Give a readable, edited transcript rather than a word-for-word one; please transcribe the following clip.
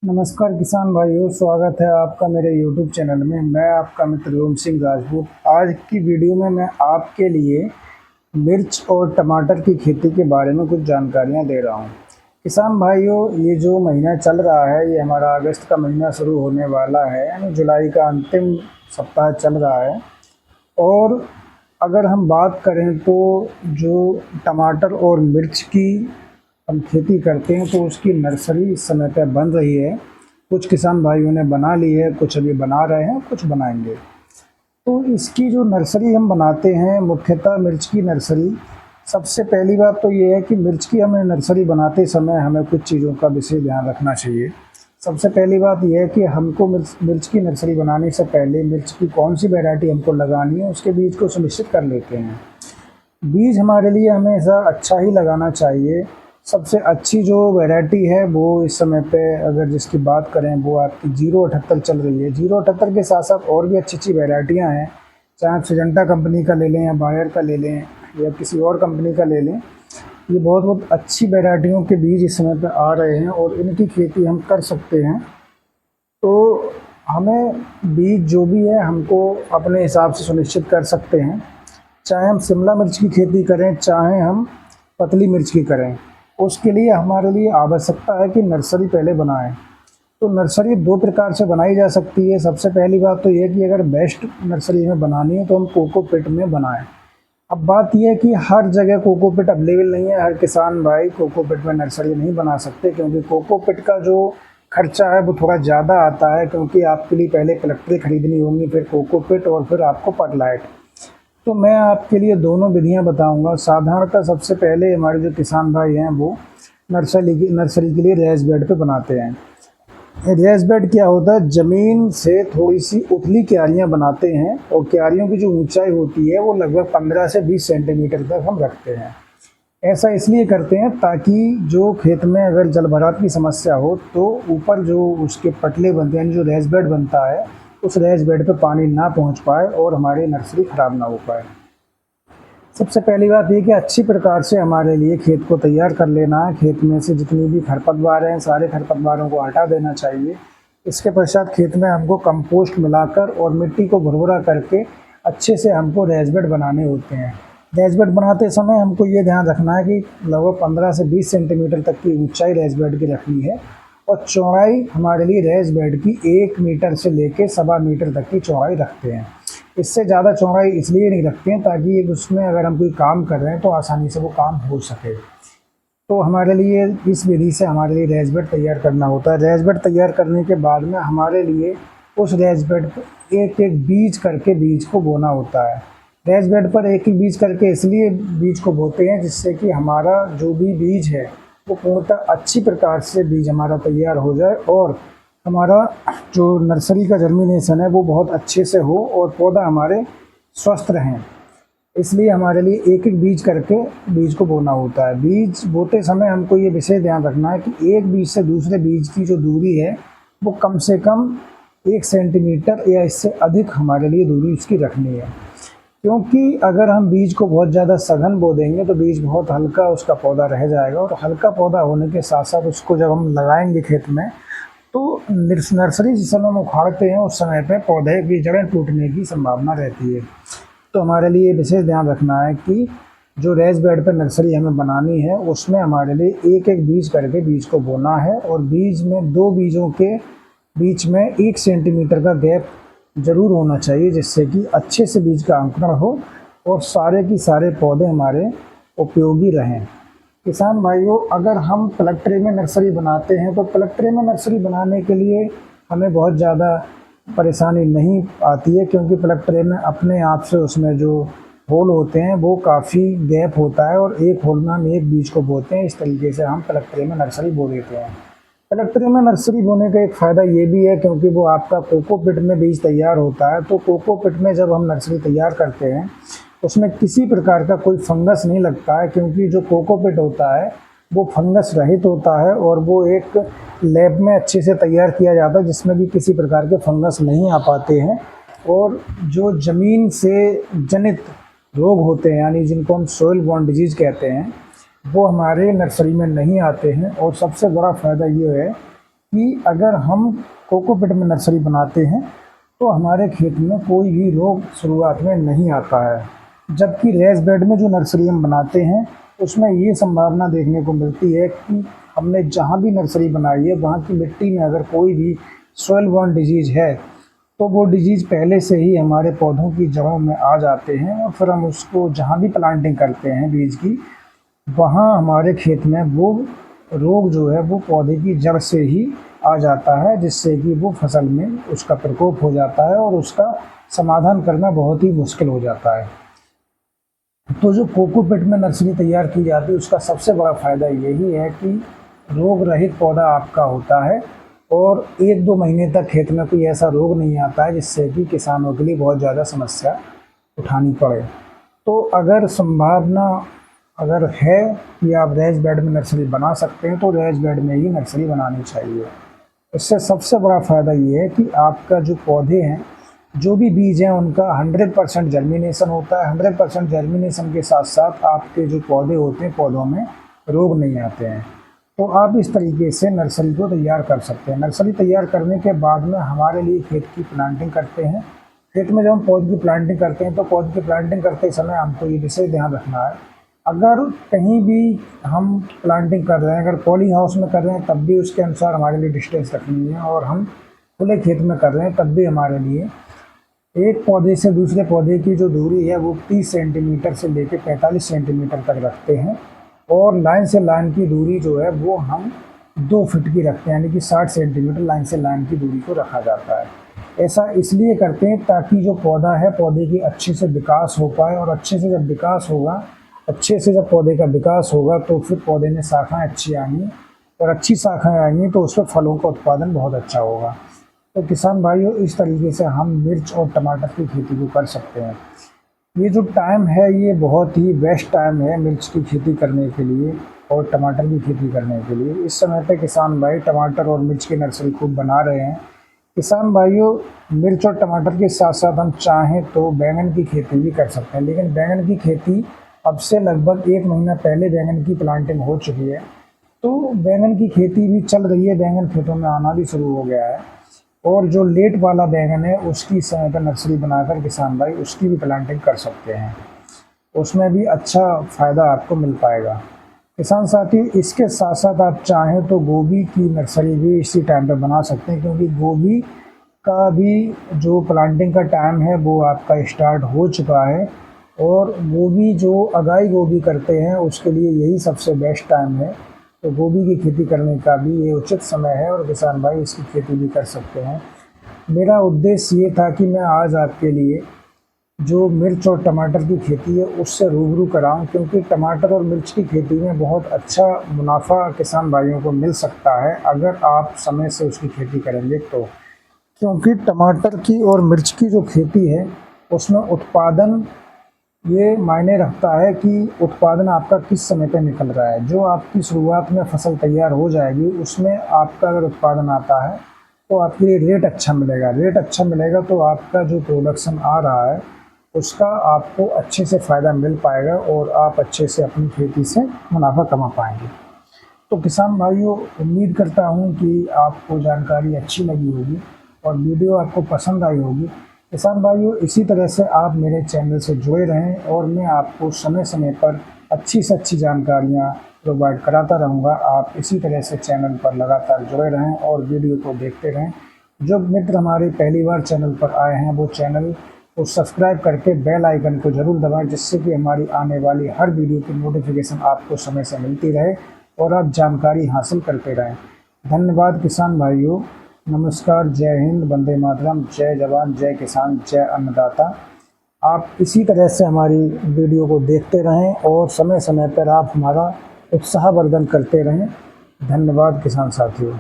नमस्कार किसान भाइयों, स्वागत है आपका मेरे YouTube चैनल में। मैं आपका मित्र ओम सिंह राजपूत। आज की वीडियो में मैं आपके लिए मिर्च और टमाटर की खेती के बारे में कुछ जानकारियां दे रहा हूं। किसान भाइयों, ये जो महीना चल रहा है ये हमारा अगस्त का महीना शुरू होने वाला है, यानी जुलाई का अंतिम सप्ताह चल रहा है। और अगर हम बात करें तो जो टमाटर और मिर्च की हम खेती करते हैं तो उसकी नर्सरी इस समय पे बन रही है। कुछ किसान भाइयों ने बना ली है, कुछ अभी बना रहे हैं, कुछ बनाएंगे। तो इसकी जो नर्सरी हम बनाते हैं, मुख्यतः मिर्च की नर्सरी, सबसे पहली बात तो ये है कि मिर्च की हमें नर्सरी बनाते समय हमें कुछ चीज़ों का विशेष ध्यान रखना चाहिए। सबसे पहली बात यह है कि हमको मिर्च की नर्सरी बनाने से पहले मिर्च की कौन सी वैरायटी हमको लगानी है उसके बीज को सुनिश्चित कर लेते हैं। बीज हमारे लिए हमेशा अच्छा ही लगाना चाहिए। सबसे अच्छी जो वैरायटी है वो इस समय पे अगर जिसकी बात करें वो आपकी 078 चल रही है। 078 के साथ साथ और भी अच्छी अच्छी वैरायटियाँ हैं, चाहे आप सिजेंटा कंपनी का ले लें या बायर का ले लें या किसी और कंपनी का ले लें। ये बहुत बहुत अच्छी वैरायटियों के बीज इस समय पे आ रहे हैं और इनकी खेती हम कर सकते हैं। तो हमें बीज जो भी है हमको अपने हिसाब से सुनिश्चित कर सकते हैं, चाहे हम शिमला मिर्च की खेती करें चाहे हम पतली मिर्च की करें। उसके लिए हमारे लिए आवश्यकता है कि नर्सरी पहले बनाएं। तो नर्सरी दो प्रकार से बनाई जा सकती है। सबसे पहली बात तो ये कि अगर बेस्ट नर्सरी हमें बनानी है तो हम कोकोपीट में बनाएं। अब बात यह है कि हर जगह कोकोपीट अवेलेबल नहीं है, हर किसान भाई कोकोपीट में नर्सरी नहीं बना सकते, क्योंकि कोकोपीट का जो खर्चा है वो थोड़ा ज़्यादा आता है, क्योंकि आपके लिए पहले प्लैंटर खरीदनी होंगी, फिर कोकोपीट और फिर आपको परलाइट। तो मैं आपके लिए दोनों विधियां बताऊंगा। साधारणतः सबसे पहले हमारे जो किसान भाई हैं वो नर्सरी के लिए रेस बेड पे बनाते हैं। रेस बेड क्या होता है, ज़मीन से थोड़ी सी उथली क्यारियां बनाते हैं और क्यारियों की जो ऊंचाई होती है वो लगभग 15 से 20 सेंटीमीटर तक हम रखते हैं। ऐसा इसलिए करते हैं ताकि जो खेत में अगर जलभराव की समस्या हो तो ऊपर जो उसके पटले बनते हैं, जो रेस बेड बनता है, उस रेस बेड पे पानी ना पहुंच पाए और हमारी नर्सरी ख़राब ना हो पाए। सबसे पहली बात ये कि अच्छी प्रकार से हमारे लिए खेत को तैयार कर लेना है। खेत में से जितनी भी खरपतवार हैं सारे खरपतवारों को हटा देना चाहिए। इसके पश्चात खेत में हमको कंपोस्ट मिलाकर और मिट्टी को भुरभुरा करके अच्छे से हमको रेस बेड बनाने होते हैं। रेस बेड बनाते समय हमको ये ध्यान रखना है कि लगभग 15 से 20 सेंटीमीटर तक की ऊंचाई रेस बेड की रखनी है और चौड़ाई हमारे लिए रेस बेड की 1 मीटर से लेकर 1.25 मीटर तक की चौड़ाई रखते हैं। इससे ज़्यादा चौड़ाई इसलिए नहीं रखते हैं ताकि उसमें अगर हम कोई काम कर रहे हैं तो आसानी से वो काम हो सके। तो हमारे लिए इस विधि से हमारे लिए रेस बेड तैयार करना होता है। रेस बेड तैयार करने के बाद में हमारे लिए उस रेस बेड पर एक एक बीज करके बीज को बोना होता है। रेस बेड पर एक एक बीज करके इसलिए बीज को बोते हैं जिससे कि हमारा जो भी बीज है वो पूर्णतः अच्छी प्रकार से बीज हमारा तैयार हो जाए और हमारा जो नर्सरी का जर्मिनेशन है वो बहुत अच्छे से हो और पौधा हमारे स्वस्थ रहें। इसलिए हमारे लिए एक एक बीज करके बीज को बोना होता है। बीज बोते समय हमको ये विशेष ध्यान रखना है कि एक बीज से दूसरे बीज की जो दूरी है वो कम से कम 1 सेंटीमीटर या इससे अधिक हमारे लिए दूरी उसकी रखनी है, क्योंकि अगर हम बीज को बहुत ज़्यादा सघन बो देंगे तो बीज बहुत हल्का उसका पौधा रह जाएगा और हल्का पौधा होने के साथ साथ उसको जब हम लगाएंगे खेत में तो नर्सरी जिस समय हम उखाड़ते हैं उस समय पे पौधे की जड़ें टूटने की संभावना रहती है। तो हमारे लिए विशेष ध्यान रखना है कि जो रेस बेड पर नर्सरी हमें बनानी है उसमें हमारे लिए एक एक बीज करके बीज को बोना है और बीज में 2 बीजों के बीच में 1 सेंटीमीटर का गैप ज़रूर होना चाहिए, जिससे कि अच्छे से बीज का अंकुरण हो और सारे की सारे पौधे हमारे उपयोगी रहें। किसान भाइयों, अगर हम प्लग ट्रे में नर्सरी बनाते हैं तो प्लग ट्रे में नर्सरी बनाने के लिए हमें बहुत ज़्यादा परेशानी नहीं आती है, क्योंकि प्लग ट्रे में अपने आप से उसमें जो होल होते हैं वो काफ़ी गैप होता है और एक होल में हम एक बीज को बोते हैं। इस तरीके से हम प्लग ट्रे में नर्सरी बो देते हैं। प्लग ट्रे में नर्सरी बोने का एक फ़ायदा ये भी है क्योंकि वो आपका कोकोपीट में बीज तैयार होता है। तो कोकोपीट में जब हम नर्सरी तैयार करते हैं उसमें किसी प्रकार का कोई फंगस नहीं लगता है, क्योंकि जो कोकोपीट होता है वो फंगस रहित होता है और वो एक लैब में अच्छे से तैयार किया जाता है जिसमें भी किसी प्रकार के फंगस नहीं आ पाते हैं। और जो ज़मीन से जनित रोग होते हैं, यानी जिनको हम सोइल बॉर्न डिजीज़ कहते हैं, वो हमारे नर्सरी में नहीं आते हैं। और सबसे बड़ा फ़ायदा ये है कि अगर हम कोकोपीट में नर्सरी बनाते हैं तो हमारे खेत में कोई भी रोग शुरुआत में नहीं आता है, जबकि रेस बेड में जो नर्सरी हम बनाते हैं उसमें ये संभावना देखने को मिलती है कि हमने जहाँ भी नर्सरी बनाई है वहाँ की मिट्टी में अगर कोई भी सॉइल बॉर्न डिजीज़ है तो वो डिजीज़ पहले से ही हमारे पौधों की जड़ों में आ जाते हैं और फिर हम उसको जहाँ भी प्लांटिंग करते हैं बीज की, वहाँ हमारे खेत में वो रोग जो है वो पौधे की जड़ से ही आ जाता है, जिससे कि वो फसल में उसका प्रकोप हो जाता है और उसका समाधान करना बहुत ही मुश्किल हो जाता है। तो जो कोकोपीट में नर्सरी तैयार की जाती है उसका सबसे बड़ा फ़ायदा यही है कि रोग रहित पौधा आपका होता है और 1-2 महीने तक खेत में कोई ऐसा रोग नहीं आता है जिससे कि किसानों के लिए बहुत ज़्यादा समस्या उठानी पड़े। तो अगर संभावना अगर है कि आप रेस बेड में नर्सरी बना सकते हैं तो रेस बेड में ही नर्सरी बनानी चाहिए। इससे सबसे बड़ा फ़ायदा ये है कि आपका जो पौधे हैं, जो भी बीज हैं, उनका 100% जर्मिनेशन होता है। 100% जर्मिनेशन के साथ साथ आपके जो पौधे होते हैं पौधों में रोग नहीं आते हैं। तो आप इस तरीके से नर्सरी को तैयार कर सकते हैं। नर्सरी तैयार करने के बाद में हमारे लिए खेत की प्लांटिंग करते हैं। खेत में जब हम पौधे की प्लांटिंग करते हैं तो पौधे की प्लांटिंग करते समय हमको ये विशेष ध्यान रखना है, अगर कहीं भी हम प्लांटिंग कर रहे हैं, अगर पॉली हाउस में कर रहे हैं तब भी उसके अनुसार हमारे लिए डिस्टेंस रखनी है, और हम खुले खेत में कर रहे हैं तब भी हमारे लिए एक पौधे से दूसरे पौधे की जो दूरी है वो 30 सेंटीमीटर से लेकर 45 सेंटीमीटर तक रखते हैं, और लाइन से लाइन की दूरी जो है वो हम 2 फीट की रखते हैं, यानी कि 60 सेंटीमीटर लाइन से लाइन की दूरी को रखा जाता है। ऐसा इसलिए करते हैं ताकि जो पौधा है पौधे की अच्छे से विकास हो पाए, और अच्छे से जब विकास होगा, अच्छे से जब पौधे का विकास होगा तो फिर पौधे में शाखाएँ अच्छी आएंगी, और अच्छी शाखाएँ आएंगी तो उसमें फलों का उत्पादन बहुत अच्छा होगा। तो किसान भाइयों, इस तरीके से हम मिर्च और टमाटर की खेती को कर सकते हैं। ये जो टाइम है ये बहुत ही बेस्ट टाइम है मिर्च की खेती करने के लिए और टमाटर की खेती करने के लिए। इस समय पे किसान भाई टमाटर और मिर्च की नर्सरी खूब बना रहे हैं। किसान भाइयों, मिर्च और टमाटर के साथ साथ हम चाहें तो बैंगन की खेती भी कर सकते हैं, लेकिन बैंगन की खेती अब से लगभग 1 महीना पहले बैंगन की प्लांटिंग हो चुकी है, तो बैंगन की खेती भी चल रही है, बैंगन खेतों में आना भी शुरू हो गया है। और जो लेट वाला बैंगन है उसकी समय पर नर्सरी बनाकर किसान भाई उसकी भी प्लांटिंग कर सकते हैं, उसमें भी अच्छा फ़ायदा आपको मिल पाएगा। किसान साथी, इसके साथ साथ आप चाहें तो गोभी की नर्सरी भी इसी टाइम पे बना सकते हैं, क्योंकि गोभी का भी जो प्लांटिंग का टाइम है वो आपका स्टार्ट हो चुका है, और गोभी जो अगाई गोभी करते हैं उसके लिए यही सबसे बेस्ट टाइम है। तो गोभी की खेती करने का भी ये उचित समय है और किसान भाई इसकी खेती भी कर सकते हैं। मेरा उद्देश्य ये था कि मैं आज आपके लिए जो मिर्च और टमाटर की खेती है उससे रूबरू कराऊं, क्योंकि टमाटर और मिर्च की खेती में बहुत अच्छा मुनाफा किसान भाइयों को मिल सकता है अगर आप समय से उसकी खेती करेंगे तो। क्योंकि टमाटर की और मिर्च की जो खेती है उसमें उत्पादन ये मायने रखता है कि उत्पादन आपका किस समय पे निकल रहा है। जो आपकी शुरुआत में फसल तैयार हो जाएगी उसमें आपका अगर उत्पादन आता है तो आपके लिए रेट अच्छा मिलेगा। रेट अच्छा मिलेगा तो आपका जो प्रोडक्शन आ रहा है उसका आपको अच्छे से फ़ायदा मिल पाएगा और आप अच्छे से अपनी खेती से मुनाफा कमा पाएंगे। तो किसान भाइयों, उम्मीद करता हूँ कि आपको जानकारी अच्छी लगी होगी और वीडियो आपको पसंद आई होगी। किसान भाइयों, इसी तरह से आप मेरे चैनल से जुड़े रहें और मैं आपको समय समय पर अच्छी से अच्छी जानकारियाँ प्रोवाइड कराता रहूँगा। आप इसी तरह से चैनल पर लगातार जुड़े रहें और वीडियो को देखते रहें। जो मित्र हमारे पहली बार चैनल पर आए हैं वो चैनल को सब्सक्राइब करके बेल आइकन को ज़रूर दबाएं, जिससे कि हमारी आने वाली हर वीडियो की नोटिफिकेशन आपको समय से मिलती रहे और आप जानकारी हासिल करते रहें। धन्यवाद किसान भाइयों। नमस्कार, जय हिंद, वंदे मातरम, जय जवान, जय किसान, जय अन्नदाता। आप इसी तरह से हमारी वीडियो को देखते रहें और समय समय पर आप हमारा उत्साहवर्धन करते रहें। धन्यवाद किसान साथियों।